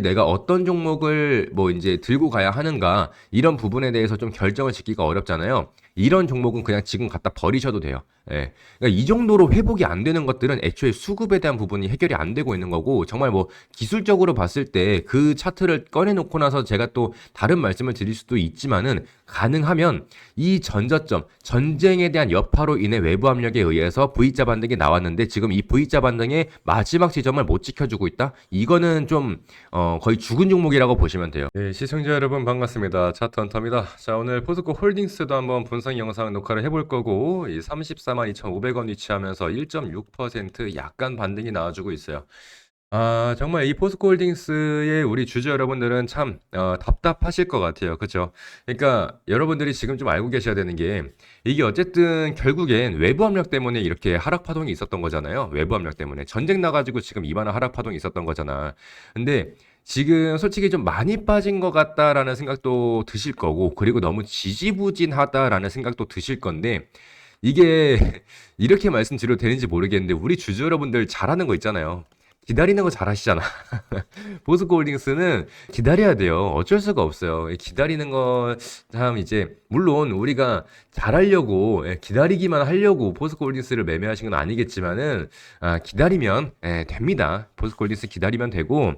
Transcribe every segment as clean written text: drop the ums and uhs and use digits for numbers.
내가 어떤 종목을 뭐 이제 들고 가야 하는가 이런 부분에 대해서 좀 결정을 짓기가 어렵잖아요. 이런 종목은 그냥 지금 갖다 버리셔도 돼요. 예. 그러니까 이 정도로 회복이 안 되는 것들은 애초에 수급에 대한 부분이 해결이 안 되고 있는 거고 정말 뭐 기술적으로 봤을 때 그 차트를 꺼내 놓고 나서 제가 또 다른 말씀을 드릴 수도 있지만은 가능하면 이 전저점, 전쟁에 대한 여파로 인해 외부 압력에 의해서 V자 반등이 나왔는데 지금 이 V자 반등의 마지막 지점을 못 지켜주고 있다? 이거는 좀 거의 죽은 종목이라고 보시면 돼요. 네, 시청자 여러분 반갑습니다. 차트 헌터입니다. 자, 오늘 포스코 홀딩스도 한번 분석 영상 녹화를 해볼 거고 이 34만 2,500원 위치하면서 1.6% 약간 반등이 나와주고 있어요. 아, 정말 이 포스코홀딩스의 우리 주주 여러분들은 참 답답하실 것 같아요. 그렇죠? 그러니까 여러분들이 지금 좀 알고 계셔야 되는 게 이게 어쨌든 결국엔 외부 압력 때문에 이렇게 하락 파동이 있었던 거잖아요. 외부 압력 때문에 전쟁 나가지고 지금 이만한 하락 파동이 있었던 거잖아. 근데 지금 솔직히 좀 많이 빠진 것 같다라는 생각도 드실 거고 그리고 너무 지지부진하다라는 생각도 드실 건데 이게 이렇게 말씀드려도 되는지 모르겠는데 우리 주주 여러분들 잘하는 거 있잖아요. 기다리는 거 잘하시잖아. 보스코홀딩스는 기다려야 돼요. 어쩔 수가 없어요. 기다리는 거 참 이제 물론 우리가 잘하려고 기다리기만 하려고 보스코홀딩스를 매매하신 건 아니겠지만은 기다리면 됩니다. 보스코홀딩스 기다리면 되고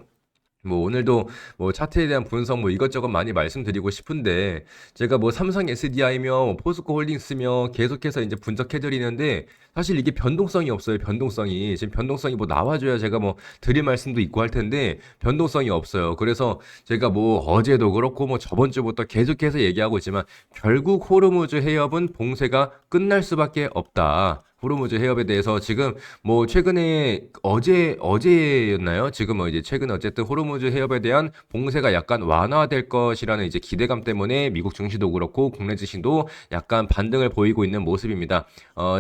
뭐 오늘도 뭐 차트에 대한 분석 뭐 이것저것 많이 말씀드리고 싶은데 제가 뭐 삼성 SDI며 뭐 포스코 홀딩스며 계속해서 이제 분석해 드리는데 사실 이게 변동성이 없어요. 변동성이 지금 변동성이 뭐 나와줘야 제가 뭐 드릴 말씀도 있고 할 텐데 변동성이 없어요. 그래서 제가 뭐 어제도 그렇고 뭐 저번 주부터 계속해서 얘기하고 있지만 결국 호르무즈 해협은 봉쇄가 끝날 수밖에 없다. 호르무즈 해협에 대해서 지금 뭐 최근에 어제였나요? 지금 뭐 이제 최근 어쨌든 호르무즈 해협에 대한 봉쇄가 약간 완화될 것이라는 이제 기대감 때문에 미국 증시도 그렇고 국내 증시도 약간 반등을 보이고 있는 모습입니다.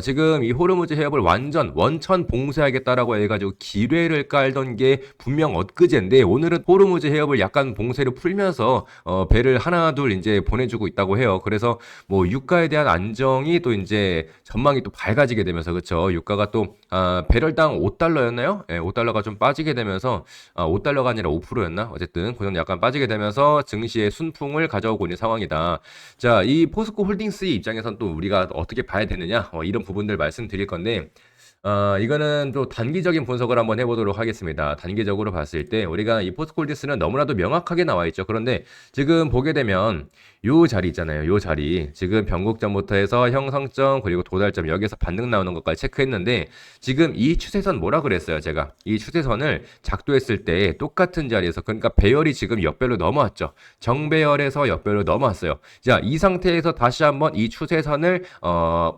지금 이 호르무즈 해협을 완전 원천 봉쇄하겠다라고 해가지고 기뢰를 깔던 게 분명 엊그제인데 오늘은 호르무즈 해협을 약간 봉쇄를 풀면서 배를 하나 둘 이제 보내주고 있다고 해요. 그래서 뭐 유가에 대한 안정이 또 이제 전망이 또 밝아지게 되면서 그렇죠. 유가가 또 배럴당 5달러였나요? 예, 5달러가 좀 빠지게 되면서 5달러가 아니라 5%였나? 어쨌든 그건 약간 빠지게 되면서 증시의 순풍을 가져오고 있는 상황이다. 자, 이 포스코 홀딩스의 입장에선 또 우리가 어떻게 봐야 되느냐? 이런 부분들 말씀드릴 건데 이거는 또 단기적인 분석을 한번 해보도록 하겠습니다. 단기적으로 봤을 때 우리가 이 포스콜디스는 너무나도 명확하게 나와 있죠. 그런데 지금 보게 되면 요 자리 있잖아요. 요 자리 지금 변곡점부터 해서 형성점 그리고 도달점 여기서 반등 나오는 것까지 체크했는데 지금 이 추세선 뭐라 그랬어요? 제가 이 추세선을 작도했을 때 똑같은 자리에서 그러니까 배열이 지금 역배로 넘어왔죠. 정배열에서 역배로 넘어왔어요. 자, 이 상태에서 다시 한번 이 추세선을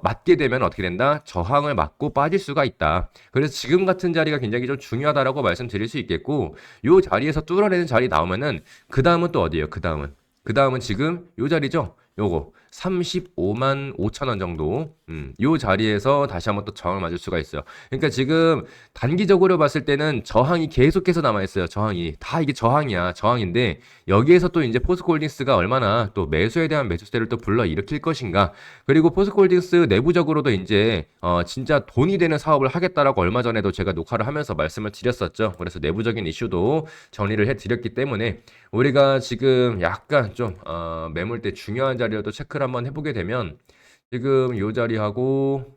맞게 되면 어떻게 된다? 저항을 맞고 빠질 수가 있다. 그래서 지금 같은 자리가 굉장히 좀 중요하다라고 말씀드릴 수 있겠고 요 자리에서 뚫어내는 자리 나오면은 그 다음은 또 어디예요? 그 다음은 지금 요 자리죠? 요거 35만 5천 원 정도 요 자리에서 다시 한번 또 저항을 맞을 수가 있어요. 그러니까 지금 단기적으로 봤을 때는 저항이 계속해서 남아있어요. 저항이 다 이게 저항이야. 저항인데 여기에서 또 이제 포스코홀딩스가 얼마나 또 매수에 대한 매수세를 또 불러일으킬 것인가. 그리고 포스코홀딩스 내부적으로도 이제 진짜 돈이 되는 사업을 하겠다라고 얼마 전에도 제가 녹화를 하면서 말씀을 드렸었죠. 그래서 내부적인 이슈도 정리를 해드렸기 때문에 우리가 지금 약간 좀 매물대 중요한 자리라도 체크를 한번 해보게 되면 지금 요 자리하고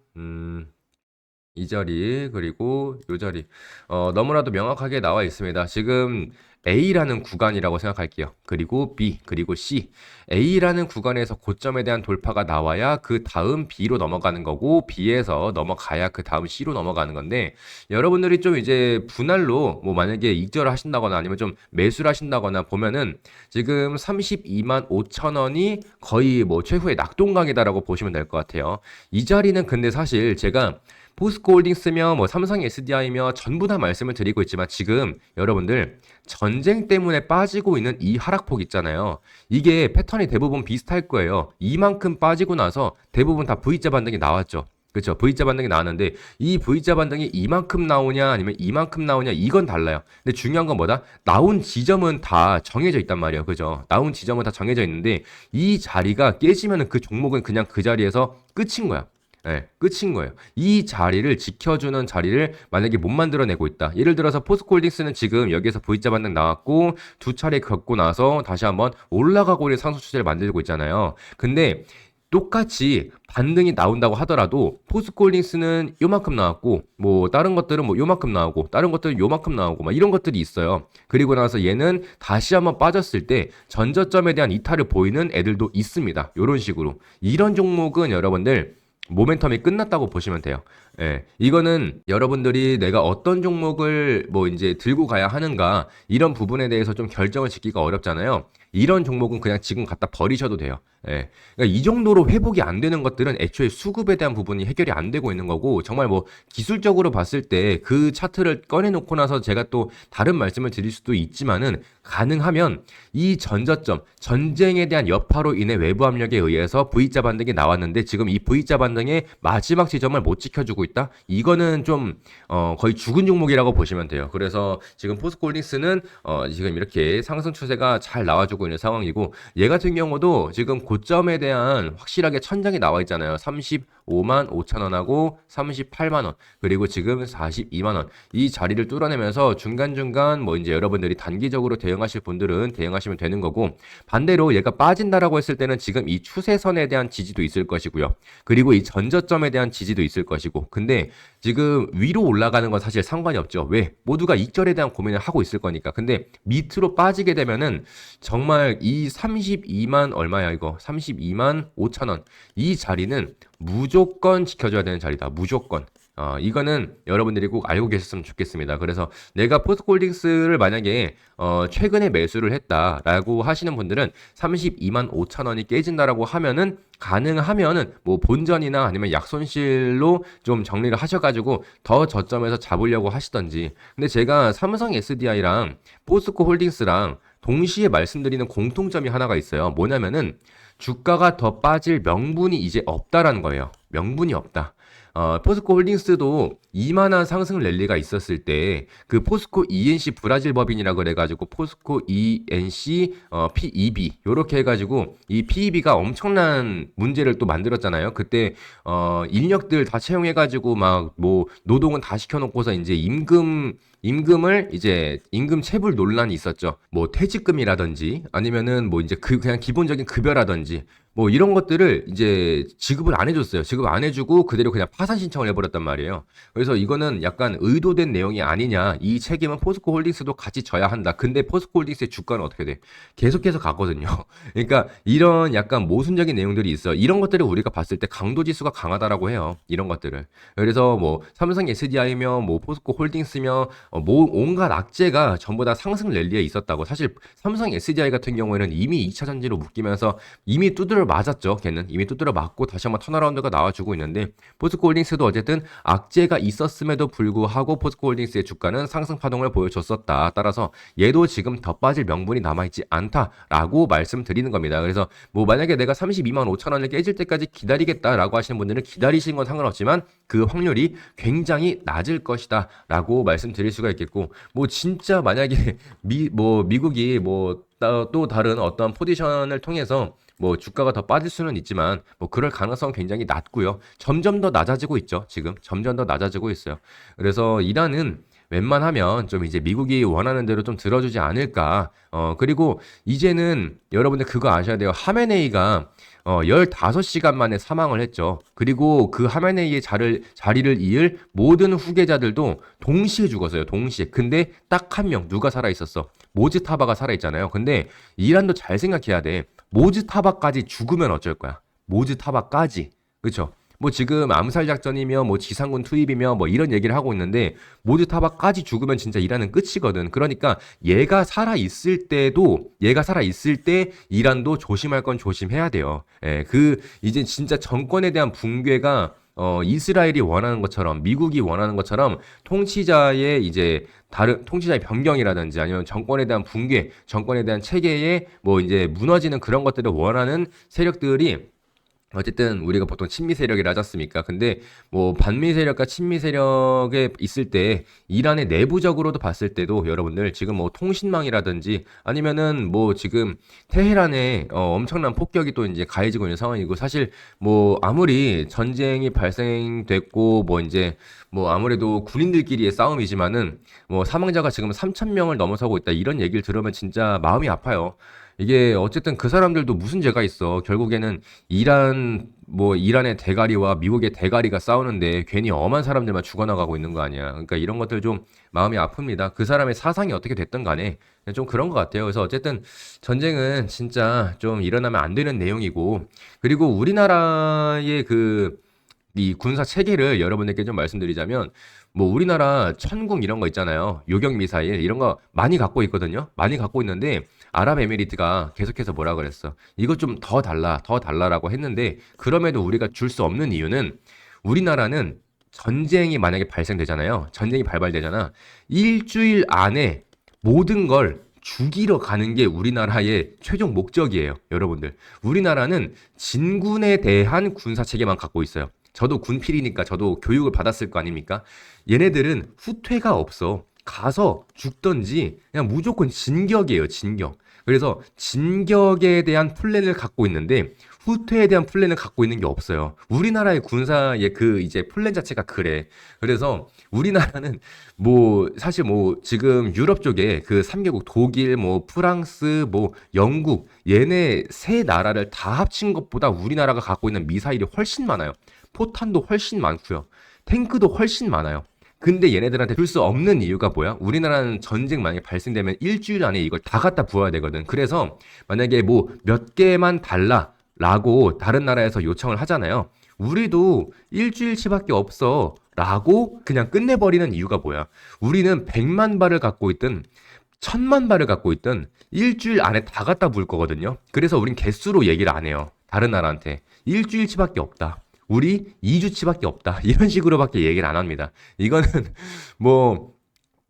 이 자리 그리고 요 자리 너무나도 명확하게 나와 있습니다. 지금 A라는 구간이라고 생각할게요. 그리고 B 그리고 C A라는 구간에서 고점에 대한 돌파가 나와야 그 다음 B로 넘어가는 거고 B에서 넘어가야 그 다음 C로 넘어가는 건데 여러분들이 좀 이제 분할로 뭐 만약에 익절을 하신다거나 아니면 좀 매수를 하신다거나 보면은 지금 32만 5천 원이 거의 뭐 최후의 낙동강이다라고 보시면 될 것 같아요. 이 자리는 근데 사실 제가 포스코홀딩스며 뭐 삼성 SDI며 전부 다 말씀을 드리고 있지만 지금 여러분들 전쟁 때문에 빠지고 있는 이 하락폭 있잖아요. 이게 패턴이 대부분 비슷할 거예요. 이만큼 빠지고 나서 대부분 다 V자 반등이 나왔죠. 그렇죠. V자 반등이 나왔는데 이 V자 반등이 이만큼 나오냐 아니면 이만큼 나오냐 이건 달라요. 근데 중요한 건 뭐다? 나온 지점은 다 정해져 있단 말이에요. 그죠? 나온 지점은 다 정해져 있는데 이 자리가 깨지면은 그 종목은 그냥 그 자리에서 끝인 거야. 끝인 거예요. 이 자리를 지켜주는 자리를 만약에 못 만들어내고 있다. 예를 들어서 포스코홀딩스는 지금 여기에서 V자 반등 나왔고 두 차례 겪고 나서 다시 한번 올라가고 있는 상승 추세를 만들고 있잖아요. 근데 똑같이 반등이 나온다고 하더라도 포스코홀딩스는 요만큼 나왔고 뭐 다른 것들은 뭐 요만큼 나오고 다른 것들은 요만큼 나오고 막 이런 것들이 있어요. 그리고 나서 얘는 다시 한번 빠졌을 때 전저점에 대한 이탈을 보이는 애들도 있습니다. 이런 식으로. 이런 종목은 여러분들 모멘텀이 끝났다고 보시면 돼요. 이거는 여러분들이 내가 어떤 종목을 뭐 이제 들고 가야 하는가 이런 부분에 대해서 좀 결정을 짓기가 어렵잖아요. 이런 종목은 그냥 지금 갖다 버리셔도 돼요. 그러니까 이 정도로 회복이 안 되는 것들은 애초에 수급에 대한 부분이 해결이 안 되고 있는 거고 정말 뭐 기술적으로 봤을 때 그 차트를 꺼내놓고 나서 제가 또 다른 말씀을 드릴 수도 있지만은 가능하면 이 전저점, 전쟁에 대한 여파로 인해 외부 압력에 의해서 V자 반등이 나왔는데 지금 이 V자 반등의 마지막 지점을 못 지켜주고 있다? 이거는 좀 거의 죽은 종목이라고 보시면 돼요. 그래서 지금 포스코홀딩스는 지금 이렇게 상승 추세가 잘 나와주고 있는 상황이고 얘 같은 경우도 지금 고점에 대한 확실하게 천장이 나와 있잖아요. 35만 5천 원하고 38만 원 그리고 지금 42만 원 이 자리를 뚫어내면서 중간중간 뭐 이제 여러분들이 단기적으로 대응하실 분들은 대응하시면 되는 거고 반대로 얘가 빠진다라고 했을 때는 지금 이 추세선에 대한 지지도 있을 것이고요. 그리고 이 전저점에 대한 지지도 있을 것이고 근데 지금 위로 올라가는 건 사실 상관이 없죠. 왜? 모두가 익절에 대한 고민을 하고 있을 거니까. 근데 밑으로 빠지게 되면은 정말 이 32만 얼마야 이거? 32만 5천 원. 이 자리는 무조건 지켜줘야 되는 자리다. 무조건. 이거는 여러분들이 꼭 알고 계셨으면 좋겠습니다. 그래서 내가 포스코홀딩스를 만약에 최근에 매수를 했다라고 하시는 분들은 32만 5천 원이 깨진다라고 하면은 가능하면은 뭐 본전이나 아니면 약손실로 좀 정리를 하셔가지고 더 저점에서 잡으려고 하시던지. 근데 제가 삼성 SDI랑 포스코홀딩스랑 동시에 말씀드리는 공통점이 하나가 있어요. 뭐냐면은 주가가 더 빠질 명분이 이제 없다라는 거예요. 명분이 없다. 포스코 홀딩스도 이만한 상승 랠리가 있었을 때 그 포스코 ENC 브라질 법인이라 그래가지고 포스코 ENC PEB 요렇게 해가지고 이 PEB가 엄청난 문제를 또 만들었잖아요. 그때 인력들 다 채용해가지고 막 뭐 노동은 다 시켜놓고서 이제 임금을 이제 임금 체불 논란이 있었죠. 뭐 퇴직금이라든지 아니면은 뭐 이제 그냥 기본적인 급여라든지 뭐 이런 것들을 이제 지급을 안 해줬어요. 지급 안 해주고 그대로 그냥 파산 신청을 해버렸단 말이에요. 그래서 이거는 약간 의도된 내용이 아니냐. 이 책임은 포스코 홀딩스도 같이 져야 한다. 근데 포스코 홀딩스의 주가는 어떻게 돼? 계속해서 갔거든요. 그러니까 이런 약간 모순적인 내용들이 있어. 이런 것들을 우리가 봤을 때 강도 지수가 강하다라고 해요. 이런 것들을. 그래서 뭐 삼성 SDI며 뭐 포스코 홀딩스며 뭐 온갖 악재가 전부 다 상승 랠리에 있었다고. 사실 삼성 SDI 같은 경우에는 이미 2차 전지로 묶이면서 이미 두드려 맞았죠. 걔는 이미 두드려 맞고 다시 한번 턴어라운드가 나와주고 있는데 포스코홀딩스도 어쨌든 악재가 있었음에도 불구하고 포스코홀딩스의 주가는 상승 파동을 보여줬었다. 따라서 얘도 지금 더 빠질 명분이 남아있지 않다라고 말씀드리는 겁니다. 그래서 뭐 만약에 내가 32만 5천 원을 깨질 때까지 기다리겠다라고 하시는 분들은 기다리시는 건 상관없지만 그 확률이 굉장히 낮을 것이다 라고 말씀드릴 수가 있겠고 뭐 진짜 만약에 미국이 뭐 또 다른 어떤 포지션을 통해서 뭐 주가가 더 빠질 수는 있지만 뭐 그럴 가능성은 굉장히 낮고요. 점점 더 낮아지고 있죠. 지금 점점 더 낮아지고 있어요. 그래서 이란은 웬만하면 좀 이제 미국이 원하는 대로 좀 들어주지 않을까. 그리고 이제는 여러분들 그거 아셔야 돼요. 하메네이가 15시간 만에 사망을 했죠. 그리고 그 하메네이의 자리를 이을 모든 후계자들도 동시에 죽었어요. 동시에. 근데 딱 한 명 누가 살아 있었어? 모즈타바가 살아 있잖아요. 근데 이란도 잘 생각해야 돼. 모즈타바까지 죽으면 어쩔 거야? 모즈타바까지. 그렇죠? 뭐 지금 암살 작전이며 뭐 지상군 투입이며 뭐 이런 얘기를 하고 있는데 모즈타바까지 죽으면 진짜 이란은 끝이거든. 그러니까 얘가 살아 있을 때 이란도 조심할 건 조심해야 돼요. 이제 진짜 정권에 대한 붕괴가 이스라엘이 원하는 것처럼 미국이 원하는 것처럼 통치자의 이제 다른 통치자의 변경이라든지 아니면 정권에 대한 붕괴, 정권에 대한 체계에 뭐 이제 무너지는 그런 것들을 원하는 세력들이 어쨌든 우리가 보통 친미 세력이라 하지 않습니까? 근데 뭐 반미 세력과 친미 세력에 있을 때 이란의 내부적으로도 봤을 때도 여러분들 지금 뭐 통신망이라든지 아니면은 뭐 지금 테헤란에 엄청난 폭격이 또 이제 가해지고 있는 상황이고 사실 뭐 아무리 전쟁이 발생됐고 뭐 이제 뭐 아무래도 군인들끼리의 싸움이지만은 뭐 사망자가 지금 3천 명을 넘어서고 있다 이런 얘기를 들으면 진짜 마음이 아파요. 이게 어쨌든 그 사람들도 무슨 죄가 있어. 결국에는 이란의 대가리와 미국의 대가리가 싸우는데 괜히 엄한 사람들만 죽어나가고 있는 거 아니야. 그러니까 이런 것들 좀 마음이 아픕니다. 그 사람의 사상이 어떻게 됐든 간에 좀 그런 것 같아요. 그래서 어쨌든 전쟁은 진짜 좀 일어나면 안 되는 내용이고 그리고 우리나라의 이 군사 체계를 여러분들께 좀 말씀드리자면 뭐 우리나라 천궁 이런 거 있잖아요. 요격 미사일 이런 거 많이 갖고 있거든요. 많이 갖고 있는데 아랍에미리트가 계속해서 뭐라 그랬어. 이거 좀 더 달라라고 했는데 그럼에도 우리가 줄 수 없는 이유는 우리나라는 전쟁이 만약에 발생되잖아요. 전쟁이 발발되잖아. 일주일 안에 모든 걸 죽이러 가는 게 우리나라의 최종 목적이에요. 여러분들. 우리나라는 진군에 대한 군사 체계만 갖고 있어요. 저도 군필이니까 저도 교육을 받았을 거 아닙니까? 얘네들은 후퇴가 없어. 가서 죽던지 그냥 무조건 진격이에요, 진격. 그래서 진격에 대한 플랜을 갖고 있는데 후퇴에 대한 플랜을 갖고 있는 게 없어요. 우리나라의 군사의 이제 플랜 자체가 그래. 그래서 우리나라는 뭐 사실 뭐 지금 유럽 쪽에 그 3개국 독일, 뭐 프랑스, 뭐 영국 얘네 세 나라를 다 합친 것보다 우리나라가 갖고 있는 미사일이 훨씬 많아요. 포탄도 훨씬 많고요. 탱크도 훨씬 많아요. 근데 얘네들한테 줄 수 없는 이유가 뭐야? 우리나라는 전쟁 만약에 발생되면 일주일 안에 이걸 다 갖다 부어야 되거든. 그래서 만약에 뭐 몇 개만 달라라고 다른 나라에서 요청을 하잖아요. 우리도 일주일치밖에 없어 라고 그냥 끝내버리는 이유가 뭐야? 우리는 100만 발을 갖고 있든 1000만 발을 갖고 있든 일주일 안에 다 갖다 부을 거거든요. 그래서 우린 개수로 얘기를 안 해요. 다른 나라한테. 일주일치밖에 없다. 우리 2주치밖에 없다. 이런 식으로밖에 얘기를 안 합니다. 이거는 뭐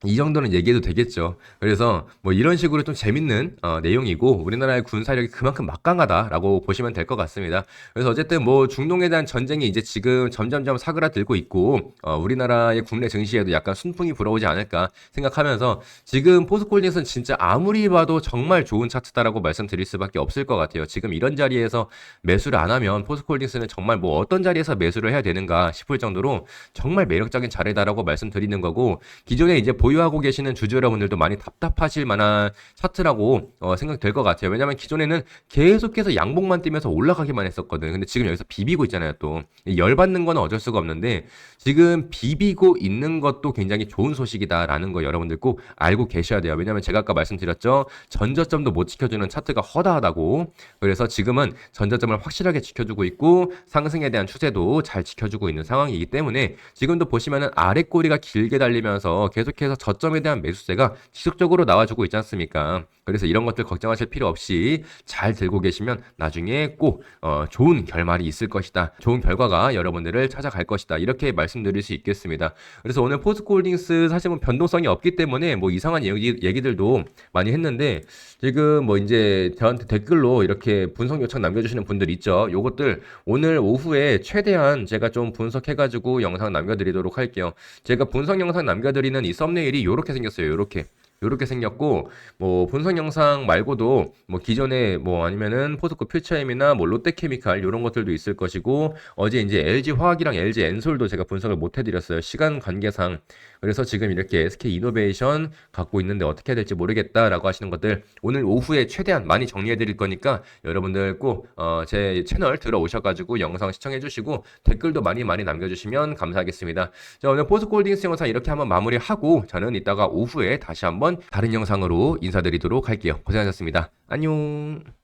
이 정도는 얘기해도 되겠죠. 그래서 뭐 이런 식으로 좀 재밌는 내용이고 우리나라의 군사력이 그만큼 막강하다라고 보시면 될 것 같습니다. 그래서 어쨌든 뭐 중동에 대한 전쟁이 이제 지금 점점점 사그라들고 있고 우리나라의 국내 증시에도 약간 순풍이 불어오지 않을까 생각하면서 지금 포스코홀딩스는 진짜 아무리 봐도 정말 좋은 차트다라고 말씀드릴 수밖에 없을 것 같아요. 지금 이런 자리에서 매수를 안 하면 포스코홀딩스는 정말 뭐 어떤 자리에서 매수를 해야 되는가 싶을 정도로 정말 매력적인 자리다라고 말씀드리는 거고 기존에 이제 보유하고 계시는 주주 여러분들도 많이 답답하실 만한 차트라고 생각될 것 같아요. 왜냐면 기존에는 계속해서 양봉만 뛰면서 올라가기만 했었거든. 근데 지금 여기서 비비고 있잖아요. 또 열받는 건 어쩔 수가 없는데 지금 비비고 있는 것도 굉장히 좋은 소식이다라는 거 여러분들 꼭 알고 계셔야 돼요. 왜냐면 제가 아까 말씀드렸죠. 전저점도 못 지켜주는 차트가 허다하다고. 그래서 지금은 전저점을 확실하게 지켜주고 있고 상승에 대한 추세도 잘 지켜주고 있는 상황이기 때문에 지금도 보시면은 아래 꼬리가 길게 달리면서 계속해서 저점에 대한 매수세가 지속적으로 나와주고 있지 않습니까? 그래서 이런 것들 걱정하실 필요 없이 잘 들고 계시면 나중에 꼭 좋은 결말이 있을 것이다. 좋은 결과가 여러분들을 찾아갈 것이다. 이렇게 말씀드릴 수 있겠습니다. 그래서 오늘 포스코홀딩스 사실 뭐 변동성이 없기 때문에 뭐 이상한 얘기들도 많이 했는데 지금 뭐 이제 저한테 댓글로 이렇게 분석 요청 남겨주시는 분들 있죠. 요것들 오늘 오후에 최대한 제가 좀 분석해가지고 영상 남겨드리도록 할게요. 제가 분석 영상 남겨드리는 이 썸네일이 요렇게 생겼어요. 요렇게 생겼고 뭐 분석 영상 말고도 뭐 기존에 뭐 아니면은 포스코 퓨처엠이나 뭐 롯데케미칼 요런 것들도 있을 것이고 어제 이제 LG 화학이랑 LG 엔솔도 제가 분석을 못 해드렸어요. 시간 관계상. 그래서 지금 이렇게 SK 이노베이션 갖고 있는데 어떻게 해야 될지 모르겠다라고 하시는 것들 오늘 오후에 최대한 많이 정리해 드릴 거니까 여러분들 꼭 제 채널 들어오셔가지고 영상 시청해 주시고 댓글도 많이 남겨주시면 감사하겠습니다. 자, 오늘 포스코홀딩스 영상 이렇게 한번 마무리하고 저는 이따가 오후에 다시 한번 다른 영상으로 인사드리도록 할게요. 고생하셨습니다. 안녕.